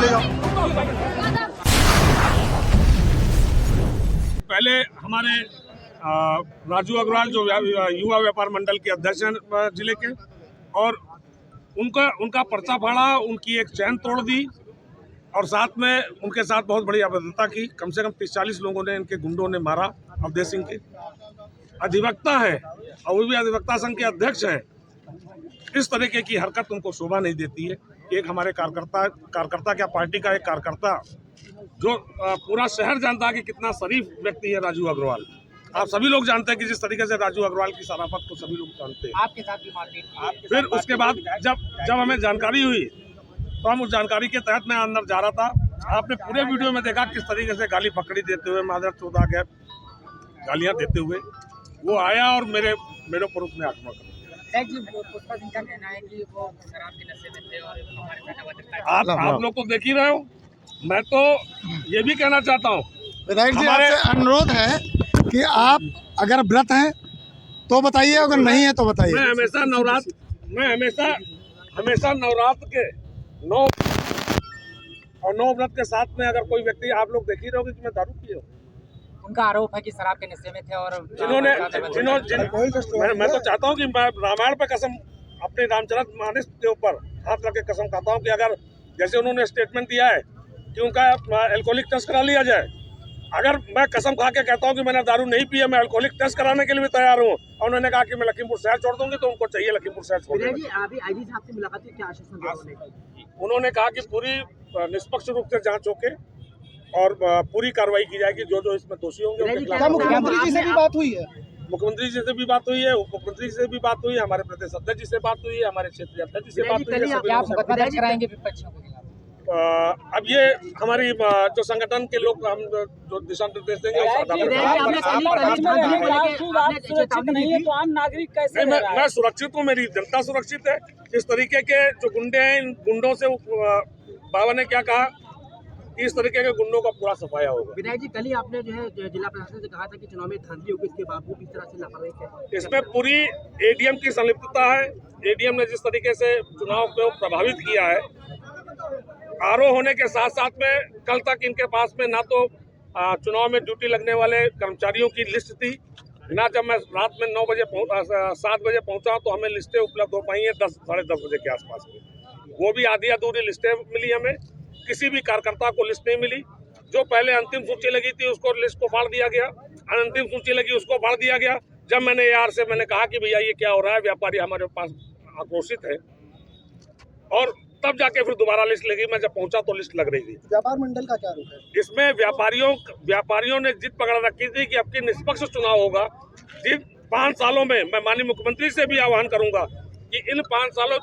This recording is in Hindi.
चले जाओ। पहले हमारे राजू अग्रवाल जो युवा व्यापार मंडल के अध्यक्ष हैं जिले के, और उनका पर्चा फाड़ा, उनकी एक चैन तोड़ दी और साथ में उनके साथ बहुत बड़ी अभद्रता की। कम से कम 30-40 लोगों ने, इनके गुंडों ने मारा। अवधेश सिंह के अधिवक्ता है और वो भी अधिवक्ता संघ के अध्यक्ष हैं। इस तरीके की हरकत उनको शोभा नहीं देती है। एक हमारे कार्यकर्ता क्या, पार्टी का एक कार्यकर्ता जो पूरा शहर जानता है कि कितना शरीफ व्यक्ति है राजू अग्रवाल। आप सभी लोग जानते हैं कि जिस तरीके से राजू अग्रवाल की शराफत को सभी लोग जानते हैं। आपके साथ भी मारपीट। फिर उसके बाद जब हमें जानकारी हुई तो हम उस जानकारी के तहत मैं अंदर जा रहा था। आपने पूरे वीडियो में देखा किस तरीके से गाली पकड़ी देते हुए, मादर चौदह गैप गालियां देते हुए वो आया और मेरे ऊपर उसने आक्रमण कर दिया। पुष्पा सिंह का कहना है कि वो शराब के नशे में थे और हमारे साथ अभद्रता की। आप लोग तो देख ही रहे हो। मैं तो ये भी कहना चाहता हूँ, विधायक जी आपसे अनुरोध है कि आप अगर व्रत हैं तो बताइए, अगर नहीं है तो बताइए। मैं हमेशा नवरात्र के 9 व्रत के साथ में अगर कोई व्यक्ति, आप लोग देख ही रहोगे कि मैं दारू पिए हूँ। उनका आरोप है कि शराब के नशे में थे और मैं तो चाहता हूँ कि मैं रामायण पे कसम, अपने रामचरितमानस के ऊपर हाथ रख के कसम खाता हूँ कि अगर जैसे उन्होंने स्टेटमेंट दिया है कि उनका अल्कोहलिक टेस्ट करा लिया जाए। अगर मैं कसम खा के कहता हूँ कि मैंने दारू नहीं पिया, मैं अल्कोहलिक टेस्ट कराने के लिए भी तैयार हूँ। और उन्होंने कहा कि मैं लखीमपुर शहर छोड़ दूंगी, तो उनको चाहिए लखीमपुर शहर छोड़ देना। अभी आईजी साहब से मुलाकात हुई, क्या आश्वासन दिया? उन्होंने कहा कि पूरी निष्पक्ष रूप से जांच होके और पूरी कार्रवाई की जाएगी। जो इसमें दोषी होंगे उनके खिलाफ। मुख्यमंत्री जी से भी बात हुई है? मुख्यमंत्री जी से भी बात हुई है, उप मुख्यमंत्री से भी बात हुई है, हमारे प्रदेश अध्यक्ष जी से बात हुई है, हमारे क्षेत्रीय अध्यक्ष जी से बात हुई है। अब ये हमारी जो संगठन के लोग, हम जो दिशा निर्देश देंगे मैं सुरक्षित हूँ, मेरी जनता सुरक्षित है। इस तरीके के जो गुंडे हैं, इन गुंडों से बाबा ने क्या कहा, इस तरीके के गुंडों का पूरा सफाया होगा। विधायक जी, कल ही आपने जो है जिला प्रशासन से कहा था कि चुनाव में धांधली होगी, इसके बावजूद इस तरह से लापरवाही। इसमें पूरी एडीएम की संलिप्तता है। एडीएम ने जिस तरीके से चुनाव को प्रभावित किया है, आरओ होने के साथ साथ में कल तक इनके पास में ना तो चुनाव में ड्यूटी लगने वाले कर्मचारियों की लिस्ट थी, ना जब मैं रात में 7 बजे पहुंचा तो हमें लिस्टें उपलब्ध हो पाई हैं 10-10:30 बजे के आसपास में। वो भी आधी अधूरी लिस्टें मिली हमें। किसी भी कार्यकर्ता को लिस्ट नहीं मिली। जो पहले अंतिम सूची लगी थी उसको लिस्ट को फाड़ दिया गया, अंतिम सूची लगी उसको फाड़ दिया गया। जब मैंने यार से मैंने कहा कि भैया ये क्या हो रहा है, व्यापारी हमारे पास आक्रोशित है, और तब जाके फिर दोबारा लिस्ट लगी। मैं जब पहुंचा तो लिस्ट लग रही थी। व्यापार मंडल का क्या रूप है इसमें? व्यापारियों ने जिद पकड़ रखी थी कि अब की निष्पक्ष चुनाव होगा। जिन 5 सालों में मैं माननीय मुख्यमंत्री से भी आह्वान करूंगा कि इन 5 सालों